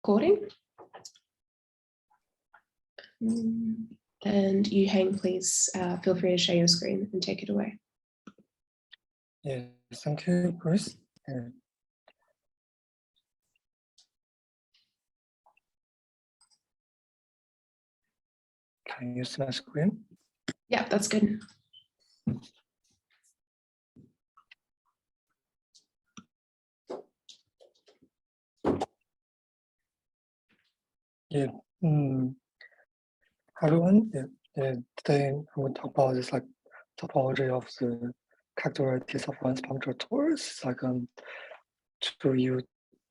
recording. And Youheng, please feel free to share your screen and take it away. Yeah, thank you, Chris. Can you see my screen? Yeah, that's good. Yeah. Hi everyone. Today I'm going to talk about this topology of the characteristics of once-punctured torus,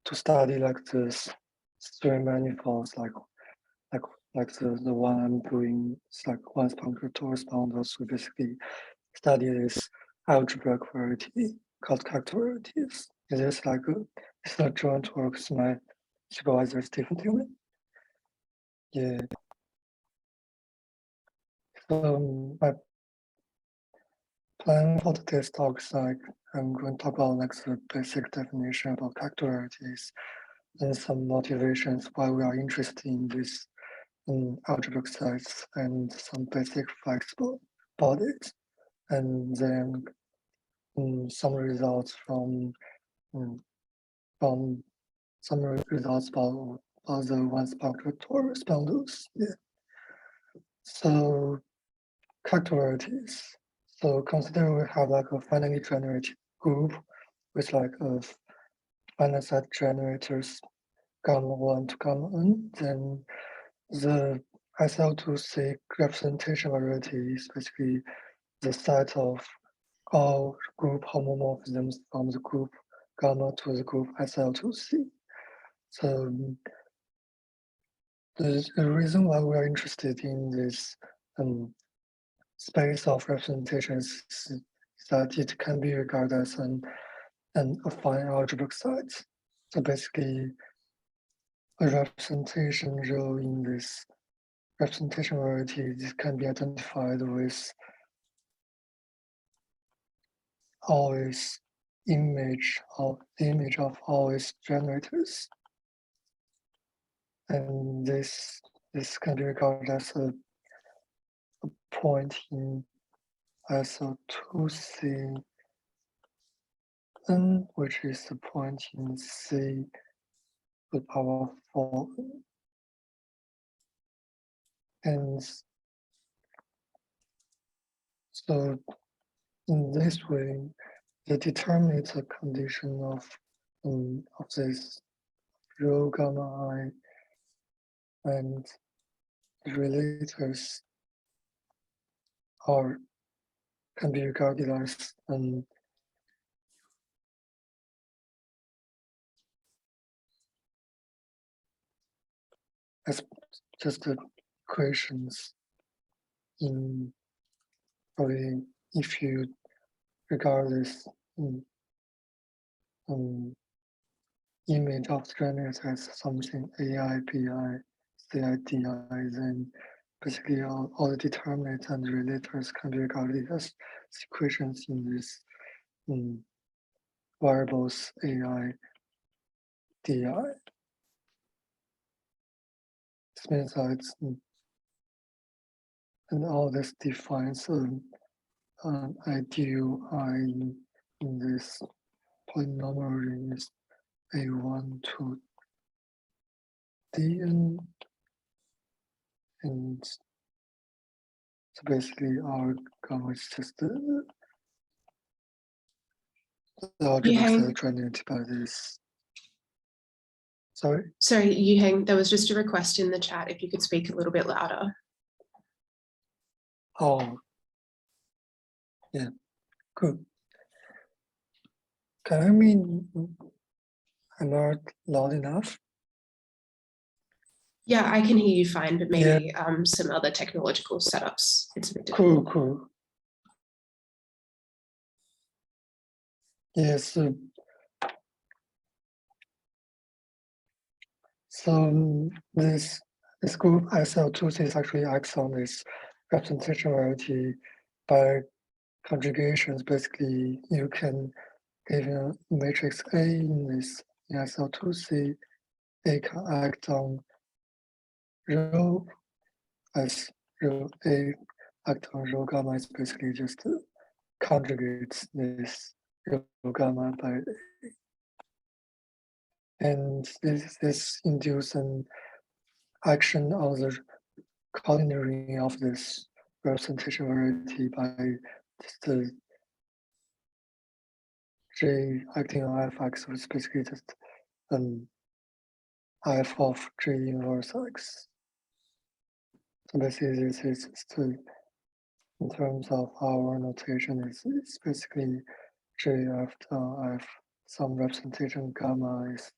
to study this string manifolds like the one I'm doing. It's like once-punctured torus bundles. We basically study this algebraic variety called characteristics. It's a joint work with my supervisor Stephen Tillman. Yeah. So my plan for today's talk is I'm going to talk about the basic definition about characteristics and some motivations why we are interested in this algebraic sets and some basic facts about it, and then some results from some results about the once-punctured torus bundles. Yeah. So characteristics. So consider we have a finitely generated group with a finite set generators gamma 1 to gamma n. Then the SL2C representation variety is basically the set of all group homomorphisms from the group gamma to the group SL2C. So the reason why we are interested in this space of representations is that it can be regarded as an affine algebraic set. So basically, a representation row in this representation variety this can be identified with always image of all its generators, and this can be regarded as a point in SL2C n, which is the point in C to the power 4. And so in this way, the determinate condition of this rho gamma I and the relators can be regarded as just the equations in probably if you regard this image of the generator as something AI, PI, CI, DI, then basically all the determinants and relators can be regarded as equations in this variables AI, DI. This means that and all this defines an ideal I in this polynomial ring is A1 to Dn, and so basically our gamma is just the algebraic set generated by this. Sorry, Youheng, there was just a request in the chat if you could speak a little bit louder. Oh, yeah, good. Can I mean I'm not loud enough? Yeah, I can hear you fine, but maybe some other technological setups. It's a bit difficult. Cool. Yes. So this group SL2C is actually acts on this representation variety by conjugations. Basically, you can give a matrix A in this SL2C, A can act on rho as rho A act on rho gamma is basically just conjugates this rho gamma by A. And this induces an action on the coordinate ring of this representation variety by the J acting on Fx, which is basically just F of J inverse X. So basically this is just in terms of our notation, it's basically J after F, some representation gamma is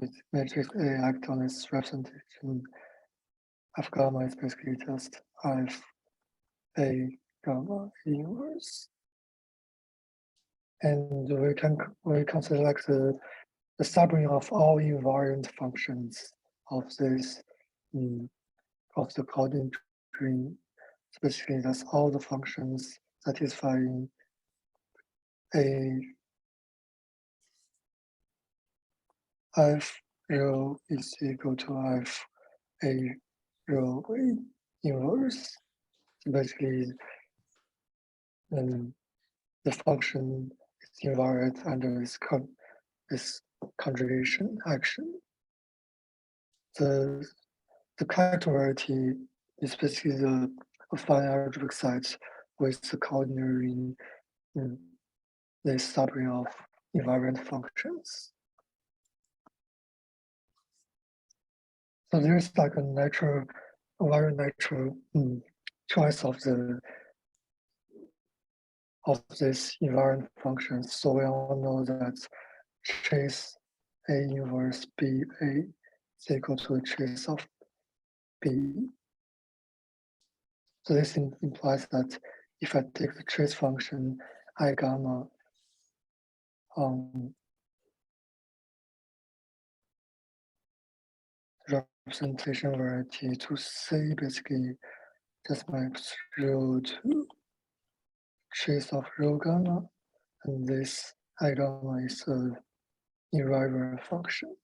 with matrix A act on its representation. F gamma is basically just F A gamma inverse. And we consider like the subring of all invariant functions of this of the coordinate ring. Basically, that's all the functions satisfying a f rho is equal to f a rho inverse. So basically, the function is invariant under this conjugation action. The character variety is basically the affine algebraic set with the coordinate ring the subring of invariant functions. So there's like a very natural choice of this invariant functions. So we all know that trace A inverse B A is equal to the trace of B. So this implies that if I take the trace function I gamma on representation variety to C, basically just maps rho to trace of rho gamma, and this I gamma is a invariant function.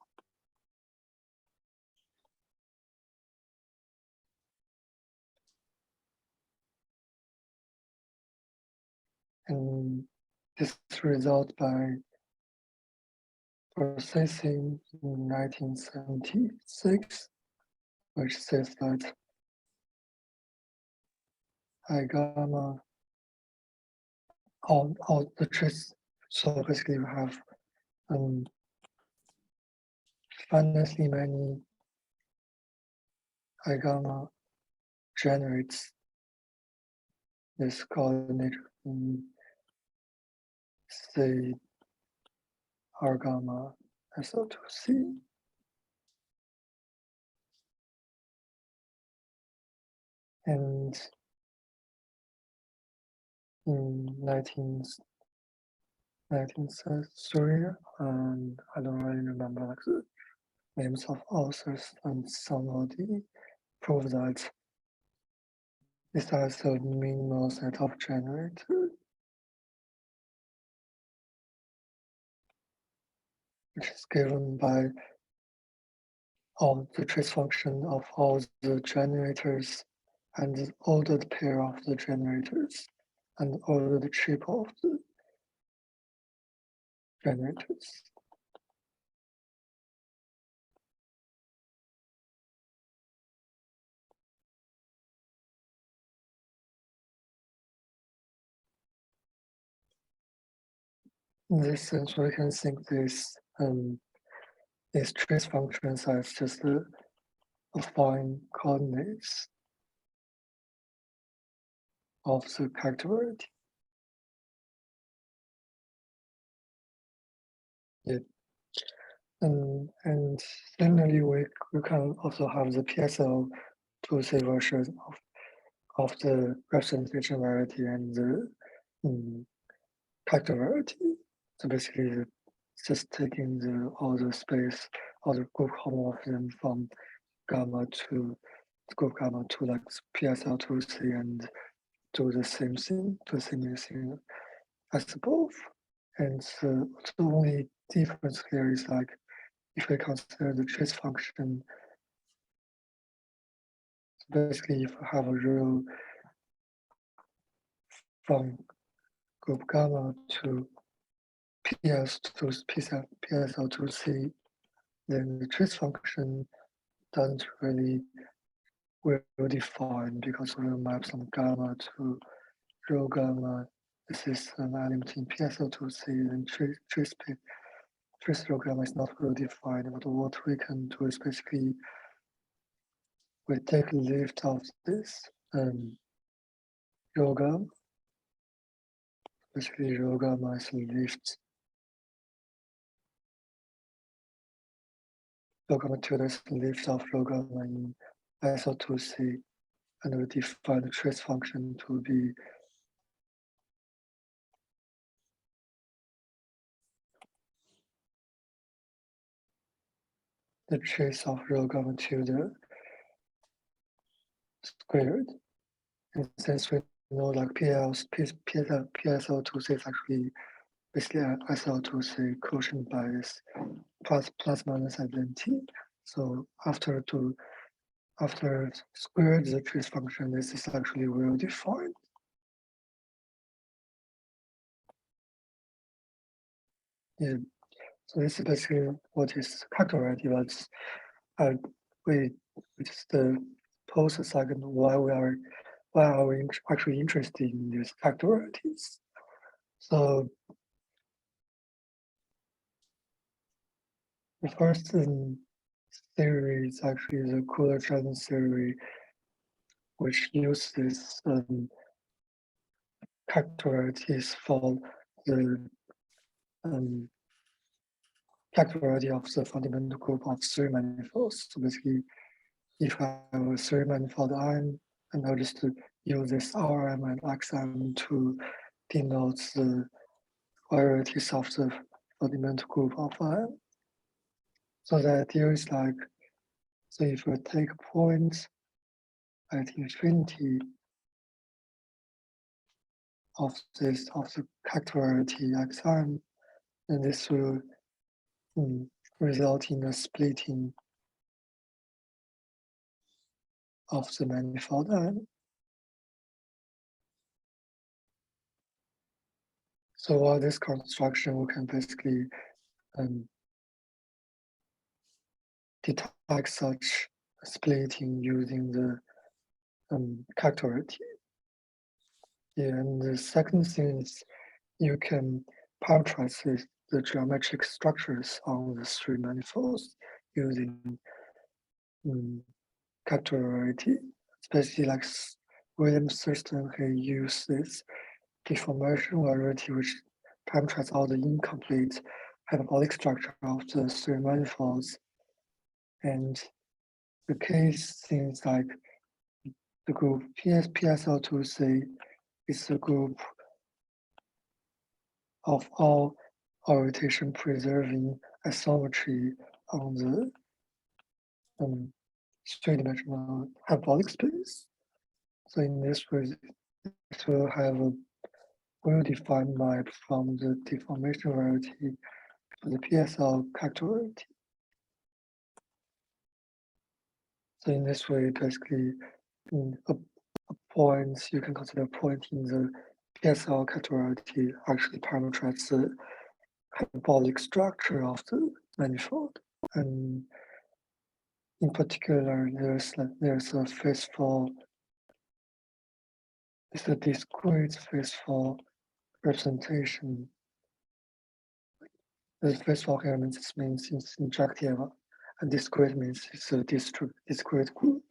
And this result by processing in 1976, which says that I gamma all the trace. So basically, we have finitely many I gamma generates this coordinate say R gamma SO2C. And in 1933, and I don't really remember like the names of authors, and somebody proved that this has a minimal set of generators, which is given by all the trace function of all the generators and the ordered pair of the generators and ordered triple of the generators. In this sense, we can think these trace functions as just affine coordinates of the character variety. Yeah. And similarly, we can also have the PSL2C version of the representation variety and the character variety. So basically, just taking all the space, all the group homomorphism from gamma to group gamma to like PSL2C and do the same thing, do the same thing as above. And the only difference here is like if we consider the trace function, basically if we have a row from group gamma to PSL to C, then the trace function doesn't really well defined because we map some gamma to rho gamma. This is an element in PSL to C, and trace rho gamma is not well defined. But what we can do is basically we take lift of this rho gamma. Basically, rho gamma is lift. Rho gamma to this lift of rho gamma in SL2C, and we define the trace function to be the trace of rho gamma to the squared. And since we know like PSL2C is actually basically SL2C quotient by this plus minus identity. So after square the trace function, this is actually well defined. Yeah. So this is basically what is calculated. But we just pose a second why are we actually interested in these factorities. So the first theory is actually the Culler and Shalen theory, which uses factorities for the factority of the fundamental group of three manifolds. So basically, if I have a three manifold M, and I'll just use this Rm and Xm to denote the varieties of the fundamental group of M. So the idea is like, so if we take a point at infinity of the factority Xm, then this will result in a splitting of the manifold M. So while this construction, we can basically detect such splitting using the factority. Yeah, and the second thing is you can parameterize the geometric structures on the three manifolds using factority. Especially like William's system, he uses deformation variety which parameterizes all the incomplete hyperbolic structure of the three manifolds. And the case things like the group PSL2C is the group of all orientation preserving isometry on the three-dimensional hyperbolic space. So in this way, it will have a well-defined map from the deformation variety to the PSL factority. So in this way, basically, a point you can consider a point in the PSL factority actually parameterizes the hyperbolic structure of the manifold. And in particular, there's a faithful, it's a discrete faithful representation. The faithful here means it's injective, and discrete means it's a discrete group.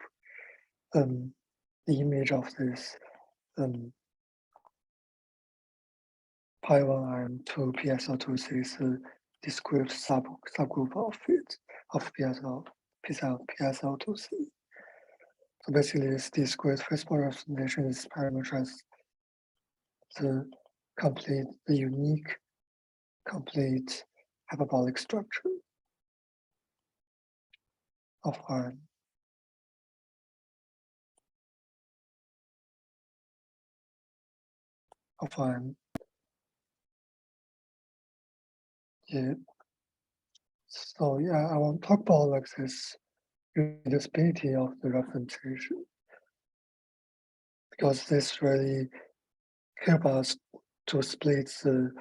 The image of this pi1m2 PSL2C is a discrete subgroup of it of PSL2C. So basically, this discrete faithful representation is parameterized the unique complete hyperbolic structure of R. Of R. Yeah. So yeah, I want to talk about like this reducibility of the representation, because this really help us to split the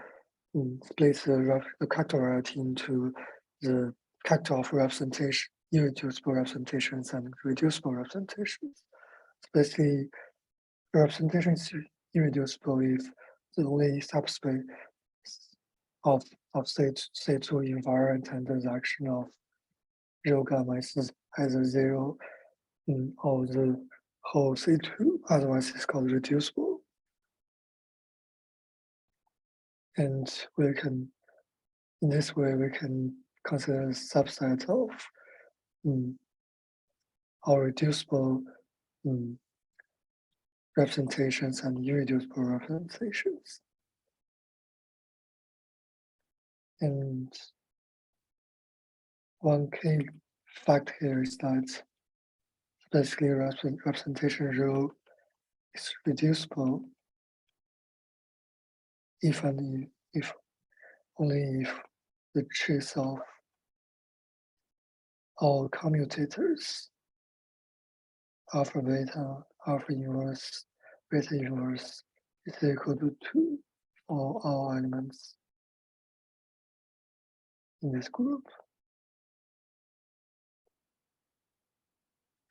character variety into the character of representation, irreducible representations and reducible representations. Basically, representation is irreducible if the only subspace of C2 invariant and the action of rho gamma is either 0 or the whole C2, otherwise it's called reducible. And we can, in this way, we can consider a subset of our reducible representations and irreducible representations. And one key fact here is that basically representation rho is reducible if only if the trace of all commutators alpha beta, alpha inverse, beta inverse is equal to 2 for all elements in this group.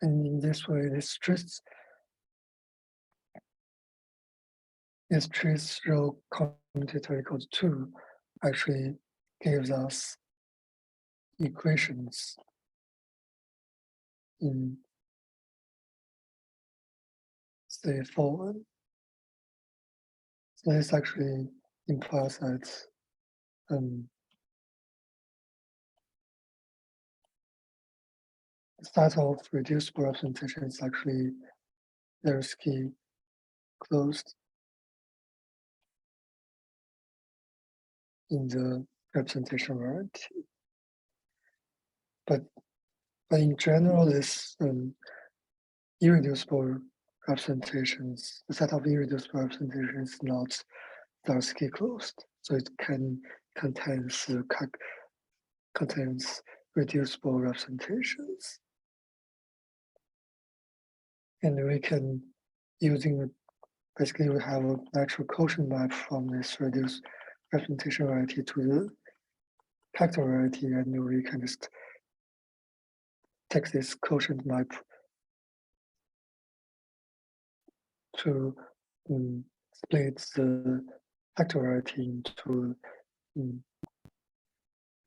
And in this way, this trace rho commutator equals 2 actually gives us equations in say forward. So this actually implies that the set of reducible representation is actually Zariski closed in the representation variety. But in general, this irreducible representations, the set of irreducible representations is not Zariski closed, so it contains reducible representations, and we can basically we have a natural quotient map from this reduced representation variety to the character variety, and we can just take this quotient map to split the character variety into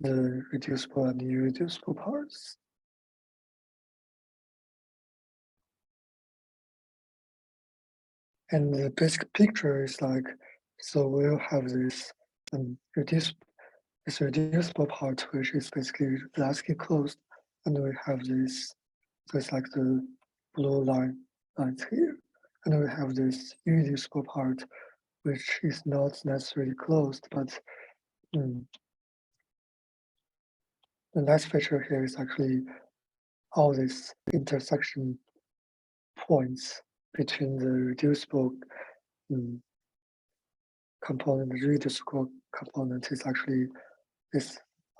the reducible and irreducible parts. And the basic picture is like, so we'll have this reducible part, which is basically Zariski closed, and we have this, so it's like the blue lines here, and we have this irreducible part, which is not necessarily closed, but the nice feature here is actually all these intersection points between the reducible component, the reducible component is actually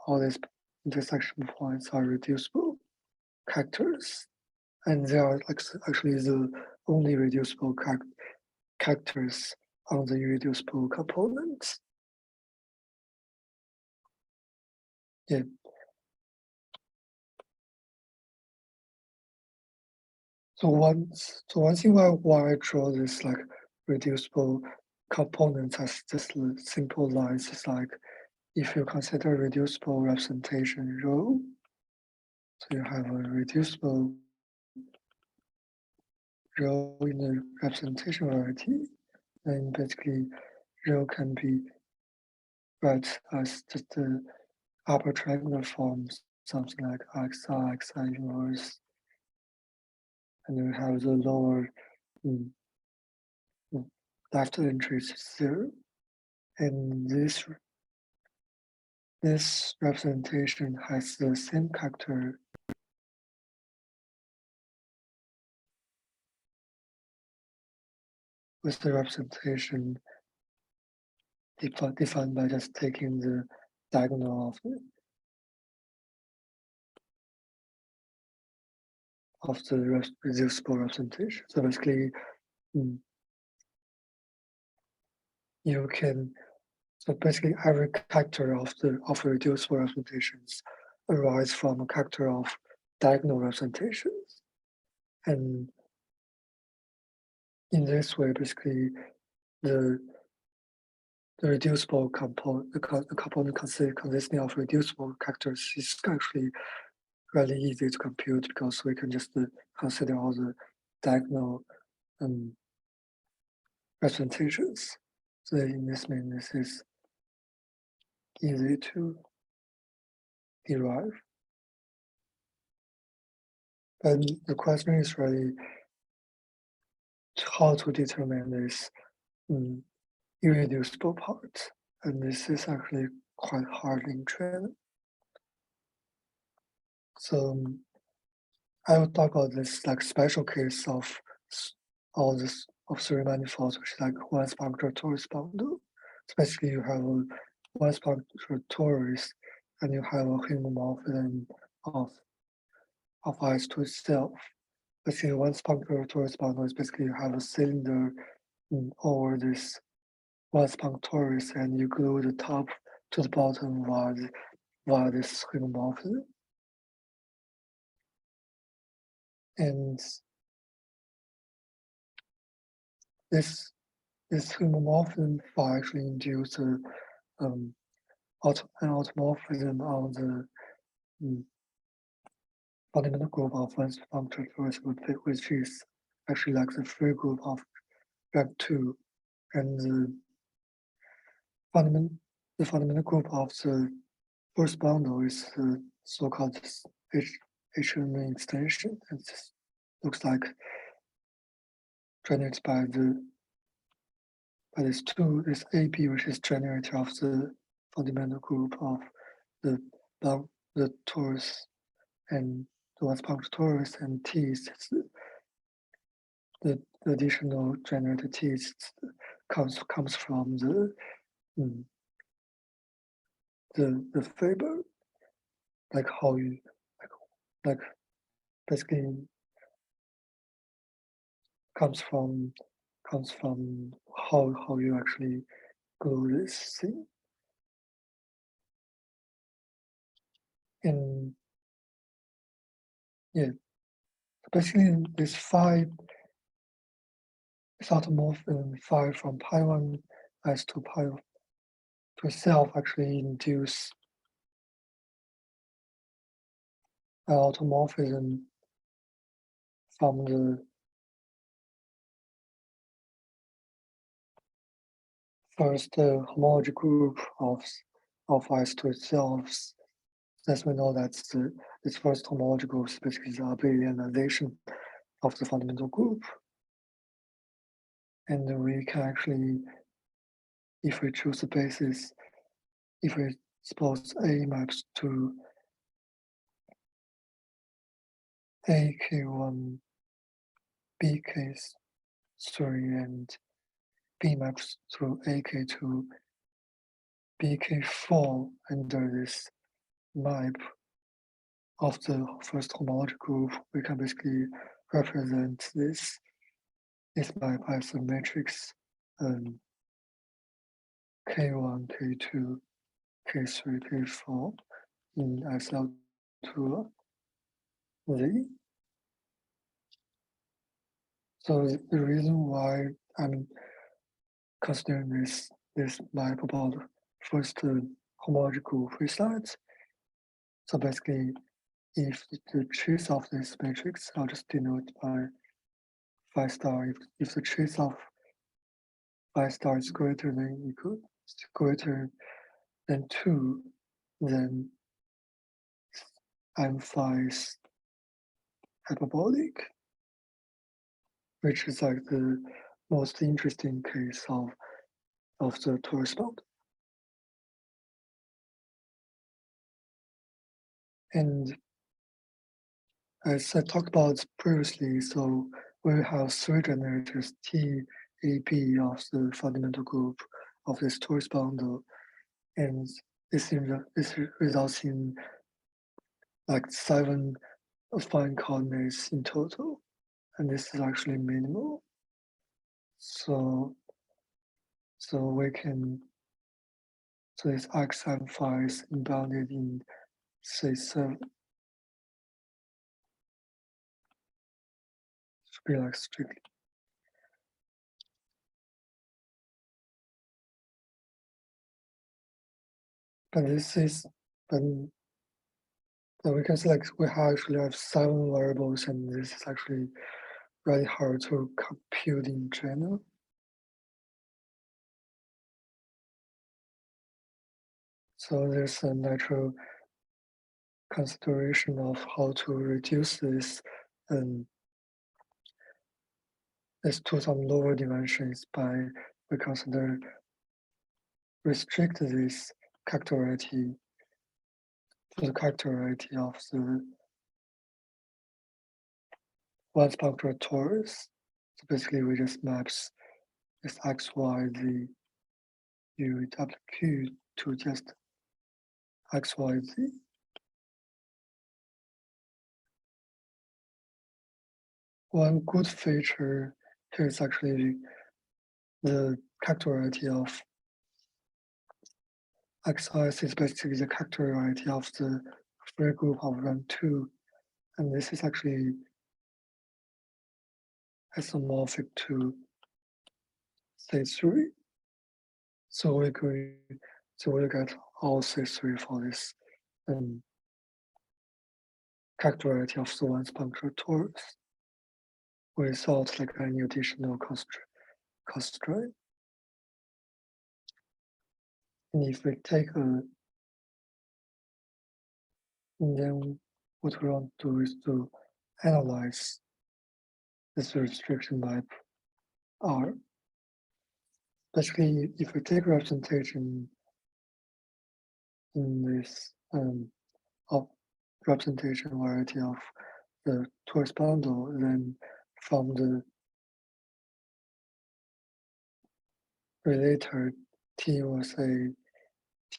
all these intersection points are reducible characters, and they are actually the only reducible characters on the irreducible components. Yeah. So one thing why I draw this like reducible components as just simple lines is like, if you consider reducible representation rho, so you have a reducible rho in the representation variety, then basically rho can be read as just the upper triangular forms, something like xi inverse, and you have the lower left entry is 0, and this representation has the same character with the representation defined by just taking the diagonal of of the reducible representation. So basically, you can, so basically every character of reducible representations arise from a character of diagonal representations. And in this way, basically the reducible component, the component consisting of reducible characters is actually really easy to compute because we can just consider all the diagonal representations. So in this means this is easy to derive. And the question is really how to determine this irreducible part. And this is actually quite hard in training. So I will talk about this like special case of all this of three manifolds, which is like once-punctured torus bundle. So basically you have a once-punctured torus and you have a homomorphism of ice to itself. Basically once-punctured torus bundle is basically you have a cylinder over this once-punctured torus and you glue the top to the bottom via this homomorphism. And this homomorphism phi actually induces an automorphism on the fundamental group of once-punctured torus, which is actually like the free group of rank 2, and the fundamental group of the first bundle is the so-called H-Riemann extension, and this looks like generated by this AP, which is generator of the fundamental group of the torus and the once-punctured torus, and T is the additional generator T comes from the fibre, like how you like basically comes from how you actually glue this thing. And yeah, basically this phi is automorphism phi from pi1 as to pi to itself actually induce an automorphism from the first homology group of S to itself. As we know that this first homology group is basically the abelianization of the fundamental group. And we can actually, if we choose a basis, if we suppose A maps to AK1, BK3, and B maps through AK2, BK4 under this map of the first homology group, we can basically represent this map as a matrix K1, K2, K3, K4 in SL2 Z. So the reason why I'm considering this map about first homology group resides. So basically, if the trace of this matrix, I'll just denote by phi star. If the trace of phi star is greater than 2, then M phi is hyperbolic, which is like the most interesting case of the torus bundle. And as I talked about previously, so we have three generators T, A, B of the fundamental group of this torus bundle, and this results in like 7 affine coordinates in total, and this is actually minimal. So we can, so this x and phi is bounded in C7. Should be like strictly. But this is, but we can see like we actually have 7 variables, and this is actually really hard to compute in general. So there's a natural consideration of how to reduce this this to some lower dimensions by we consider restrict this characteristic to the characteristic of the once-punctured torus. So basically we just maps this x, y, z, u, w, q to just x, y, z. One good feature here is actually the characteristic of xi is basically the characteristic of the free group of rank 2, and this is actually isomorphic to C3. So we get all C3 for this characteristic of the once-punctured torus without like any additional constraint. And if we take and then what we want to do is to analyze this restriction map R. Basically, if we take representation in this of representation variety of the torus bundle, then from the relator T was a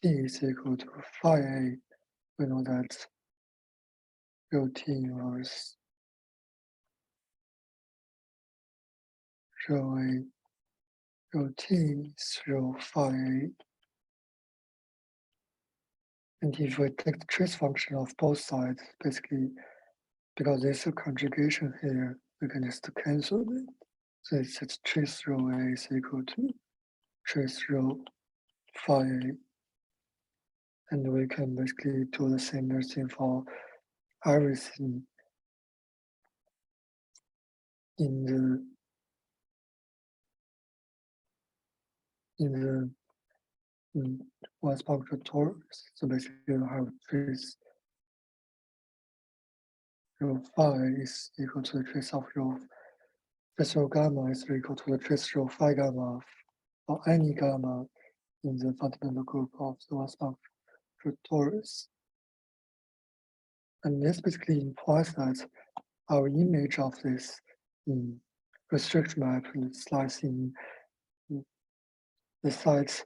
T is equal to phi A, we know that rho T inverse rho A rho T is rho phi A. And if we take the trace function of both sides, basically, because there's a conjugation here, we can just cancel it. So it's trace rho A is equal to trace rho phi A. And we can basically do the same thing for everything in the once-punctured torus. So basically you have trace rho phi is equal to the trace of trace rho gamma is equal to the trace rho phi gamma or any gamma in the fundamental group of the once-punctured torus. And this basically implies that our image of this restriction map lies in the sides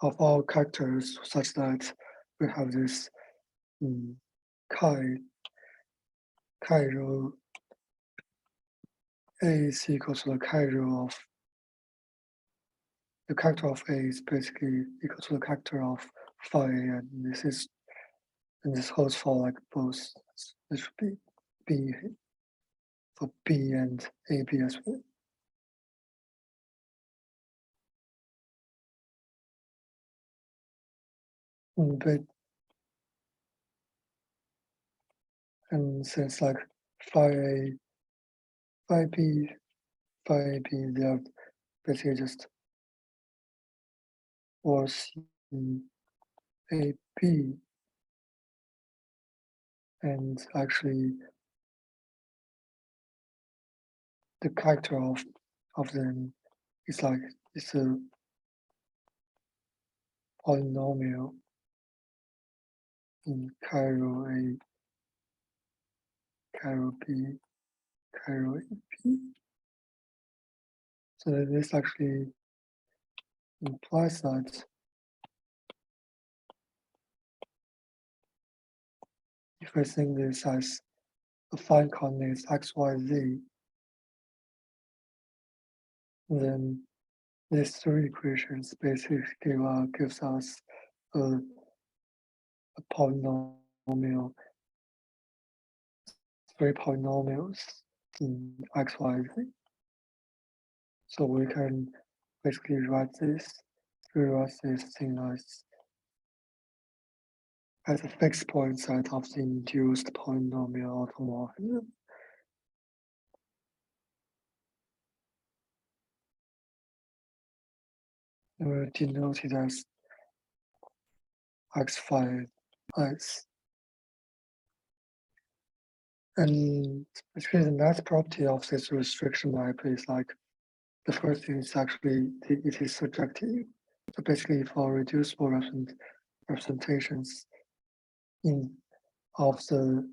of all characters, such that we have this chi rho A is equal to the chi rho of the character of A is basically equal to the character of phi A, and this holds for like both. This should be B for B and AB as well. But and since like phi A, phi B, phi AB, they are basically just was in AB, and actually the character of them is like it's a polynomial in chi rho A, chi rho B, chi rho AB. So this actually implies that if we think this as affine coordinates x, y, z, then these three equations basically gives us a polynomial, three polynomials in x, y, z. So we can basically rewrite this thing as a fixed point set of the induced polynomial automorphism. We'll denote it as x5 s. And basically the next property of this restriction map is like the first thing is actually it is surjective. So basically for reducible representations of the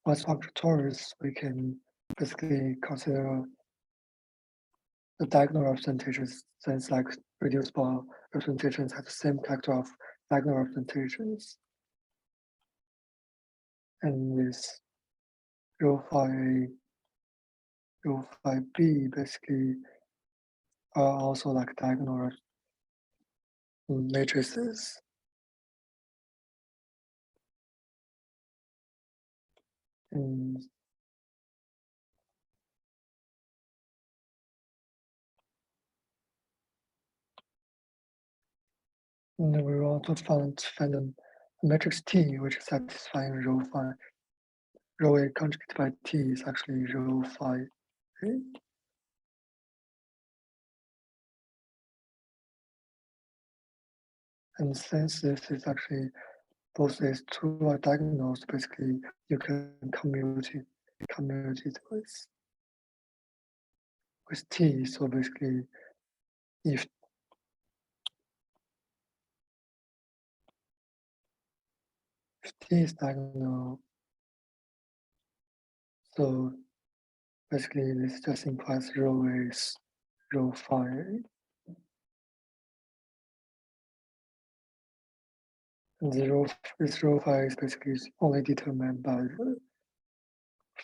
once-punctured torus, we can basically consider the diagonal representations, since like reducible representations have the same character of diagonal representations. And this rho phi b basically are also like diagonal matrices. And we want to find a matrix T which is satisfying rho phi. Rho A conjugated by T is actually rho phi A. And since this is actually both these two are diagonals, basically you can commute it with T. So basically if T is diagonal, so basically this just implies rho is rho phi A. And this rho phi is basically only determined by the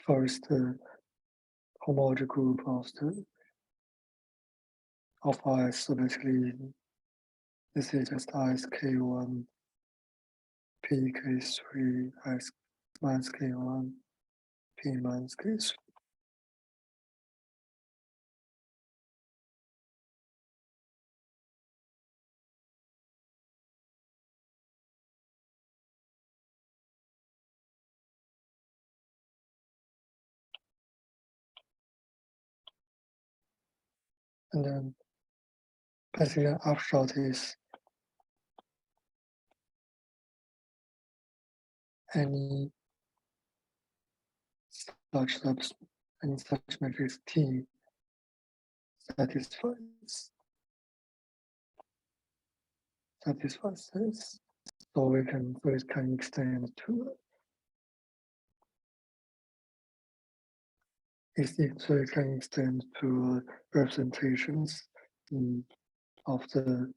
first homology group of S. So basically this is just S K1 P K3 S minus K1 P minus K3. And then basically an upshot is any such matrix T satisfies this. So it can extend to representations of the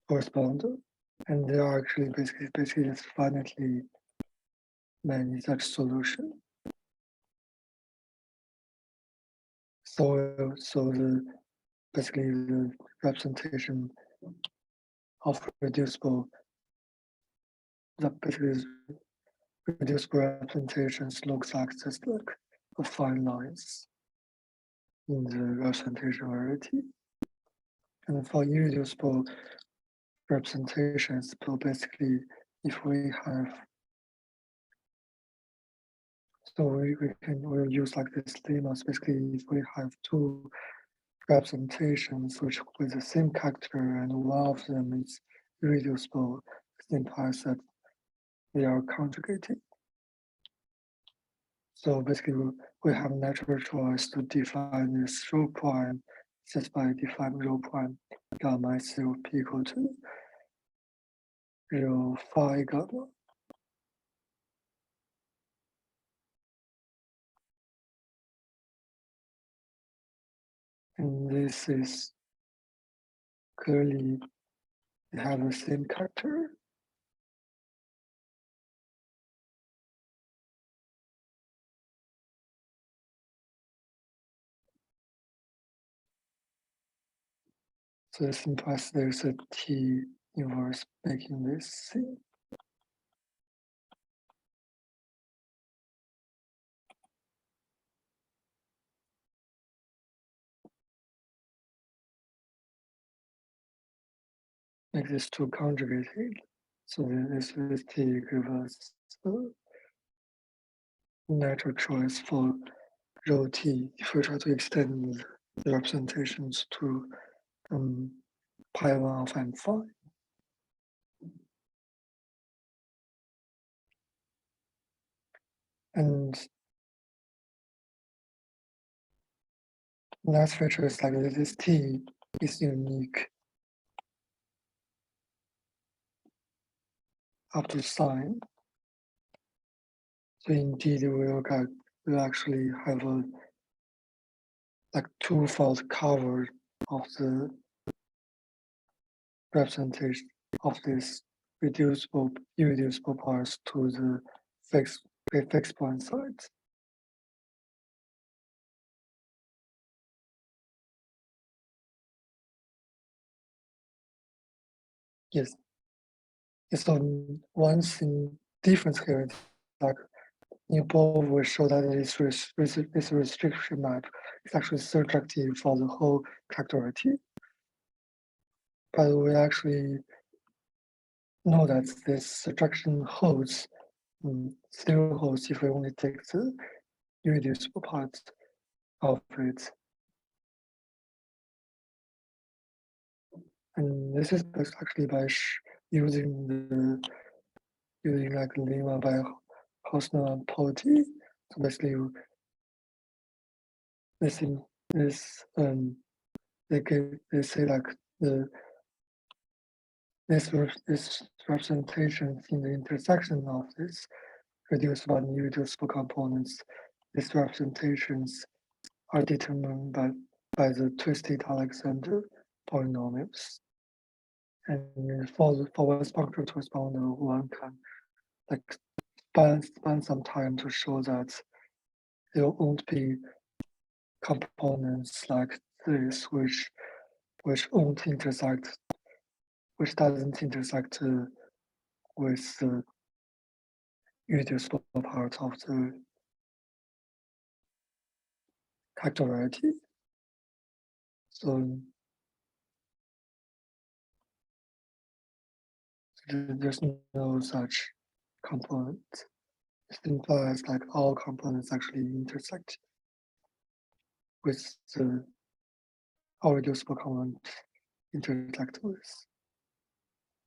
correspondent. And there are actually basically just finitely many such solutions. So basically the representation of reducible representations looks like just like affine lines in the representation variety. And for irreducible representations, so basically if we have, so we'll use like this lemmas. Basically if we have two representations which with the same character and one of them is irreducible, it implies that they are conjugated. So basically we have natural choice to define this rho prime just by defining rho prime gamma is 0 p equal to rho phi gamma. And this is clearly they have the same character. So this implies there's a T inverse making this C. Make this two conjugated. So this T gives us a natural choice for rho T if we try to extend the representations to pi 1 of m phi. And last feature is like this T is unique up to sign. So indeed we'll actually have a like two-fold cover of the representation of this irreducible parts to the fixed point sides. Yes. So once in difference here, like you both will show that this restriction map is actually surjective for the whole characterity. But we actually know that this surjection holds, still holds if we only take the irreducible part of it. And this is actually by using like lemma by Hausner and Topology. So basically, they say like this representation in the intersection of this reducible and irreducible components, these representations are determined by the twisted Alexander polynomials. And for once-punctured responder, one can like spend some time to show that there won't be components like this which won't intersect, which doesn't intersect with the irreducible part of the characterity. So there's no such component. It implies like all components actually intersect with the irreducible component intersect with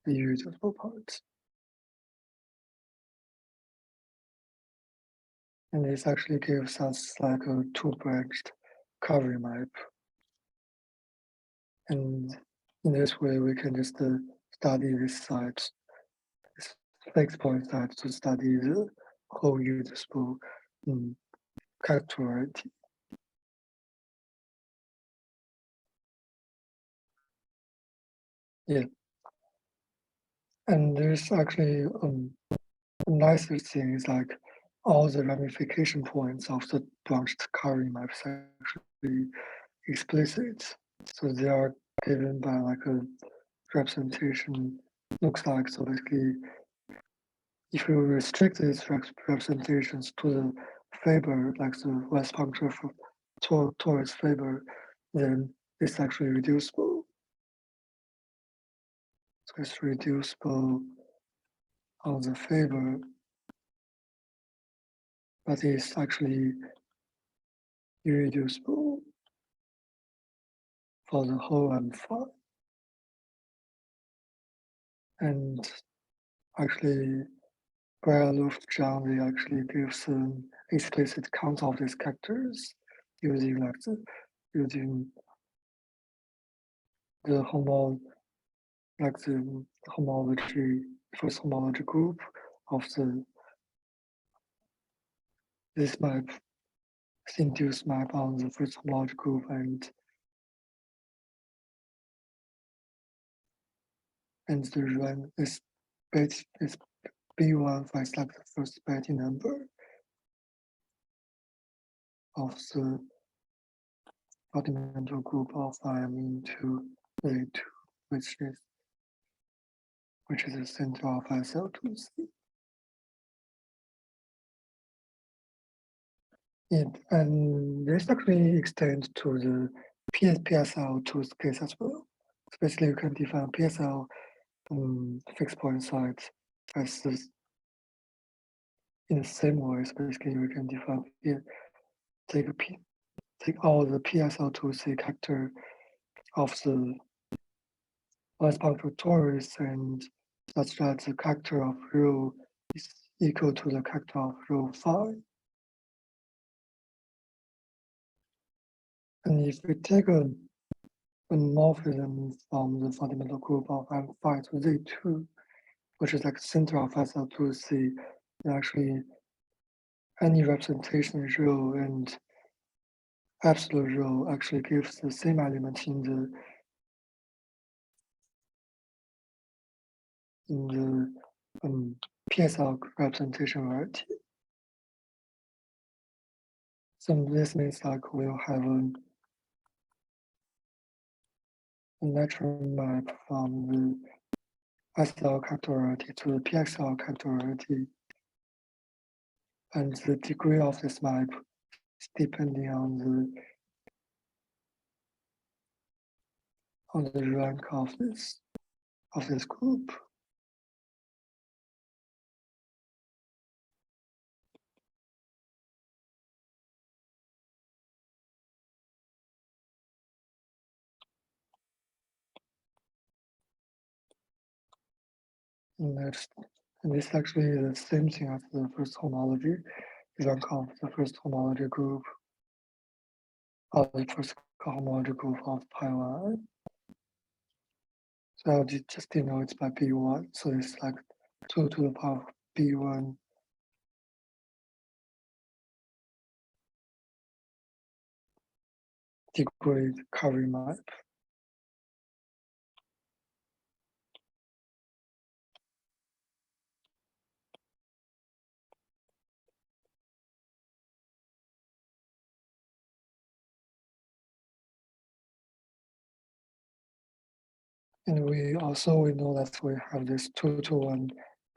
the irreducible part. And this actually gives us like a two-branched covering map. And in this way, we can just study this side, this fixed point side, to study the whole irreducible characterity. Yeah. And there's actually a nicer thing is like all the ramification points of the branched covering maps are actually explicit. So they are given by like a representation looks like. So basically, if you restrict these representations to the fibre, like the once-punctured torus fibre, then it's actually reducible. So it's reducible on the fibre, but it's actually irreducible for the whole M phi. And actually, Breyer-Luft-John, they actually gives an explicit count of these characters using like the homology, first homology group of this map, induced map on the first homology group, and the run is B1 if I select the first Betti number of the fundamental group of M into Z2, which is the center of SL2C. And this actually extends to the PSL2 case as well. Especially you can define PSL fixed point sites as this in the same way. Basically, you can define take all the PSL2C character of the once-punctured torus and such that the character of rho is equal to the character of rho phi. And if we take a morphism from the fundamental group of M phi to Z2, which is like center of SL2C, actually any representation rho and absolute rho actually gives the same element in the PSL representation variety. So this means like we'll have a natural map from the SL character variety to the PXL character variety. And the degree of this map is depending on the rank of this group. And this actually is the same thing as the first homology, rank of the first homology group, or the first homology group of pi 1. So I'll just denote it by B1. So it's like 2 to the power of B1 degree covering map. And we know that we have this 2-to-1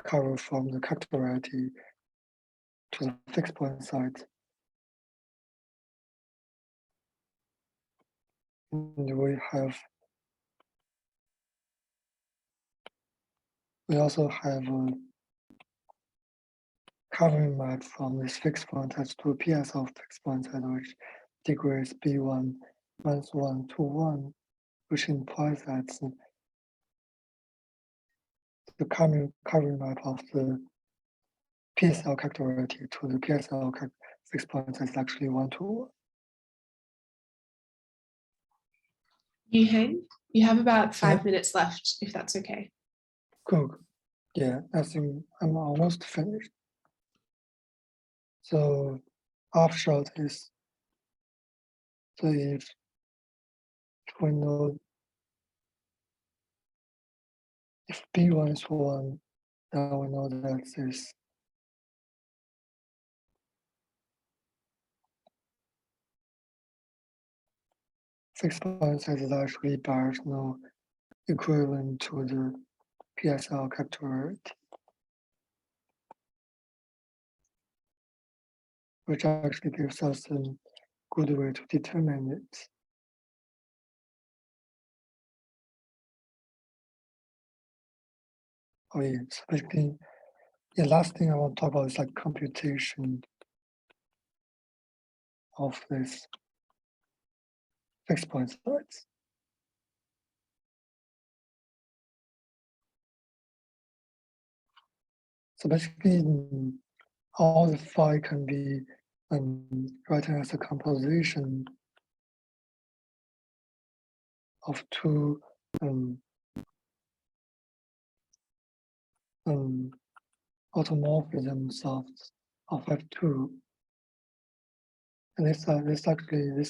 cover from the character variety to the fixed point side. And we also have a covering map from this fixed point side to a PSL fixed point side, which degree is B1 minus 1 to 1, which implies that the covering map of the PSL character variety to the PSL fixed point side is actually 1 to 1. Youheng, you have about 5 minutes left, if that's okay. Good. Yeah, I think I'm almost finished. So upshot is, so if we know if B1 is 1, then we know that this fixed point size is actually Barrett's equivalent to the PSL character variety, which actually gives us a good way to determine it. Oh yeah, so basically, the last thing I want to talk about is like computation of this fixed point size. So basically, all the phi can be written as a composition of two automorphisms of F2. And this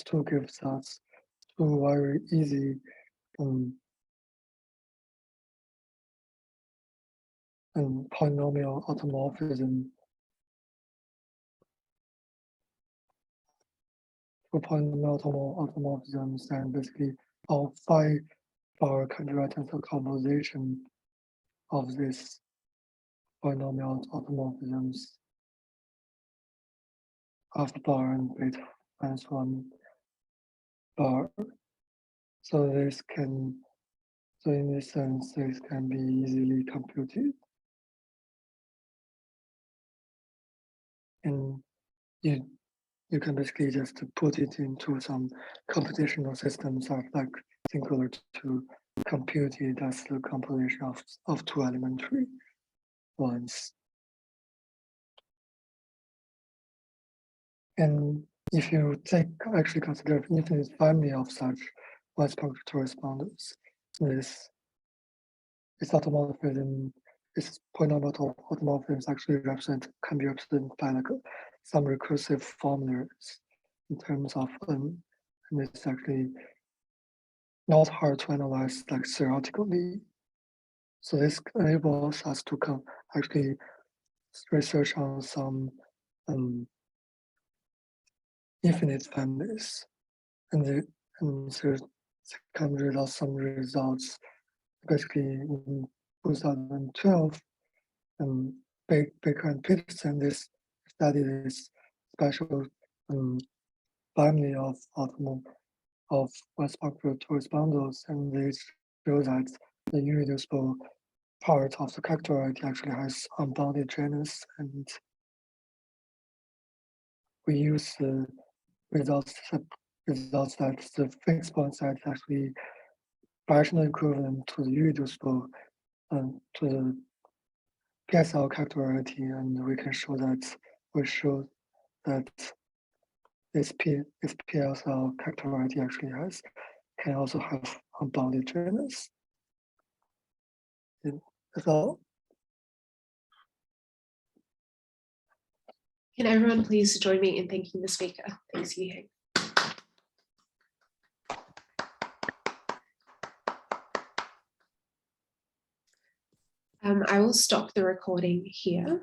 two gives us two very easy polynomial automorphism. For polynomial automorphisms, and basically all phi bar can be written as a composition of these polynomial automorphisms of bar and beta minus 1 bar. So this can, so in this sense, this can be easily computed. And you can basically just put it into some computational systems that like singular to compute it as the compilation of two elementary ones. And if you actually consider an infinite family of such once-punctured torus bundles, this automorphism, this polynomial automorphisms actually can be represented by like some recursive formulas in terms of and it's actually not hard to analyze like theoretically. So this enables us to actually research on some infinite families, and there can result some results. Basically, in 2012, Baker and Peterson studied this special family of once-punctured torus bundles, and they show that the irreducible part of the factoriality actually has unbounded genus, and we use the results that the fixed point set is actually rational equivalent to the irreducible to the PSL factoriality, and we can show that this PSL factoriality actually can also have unbounded genus. That's all. Can everyone please join me in thanking the speaker? Thanks, Youheng. I will stop the recording here.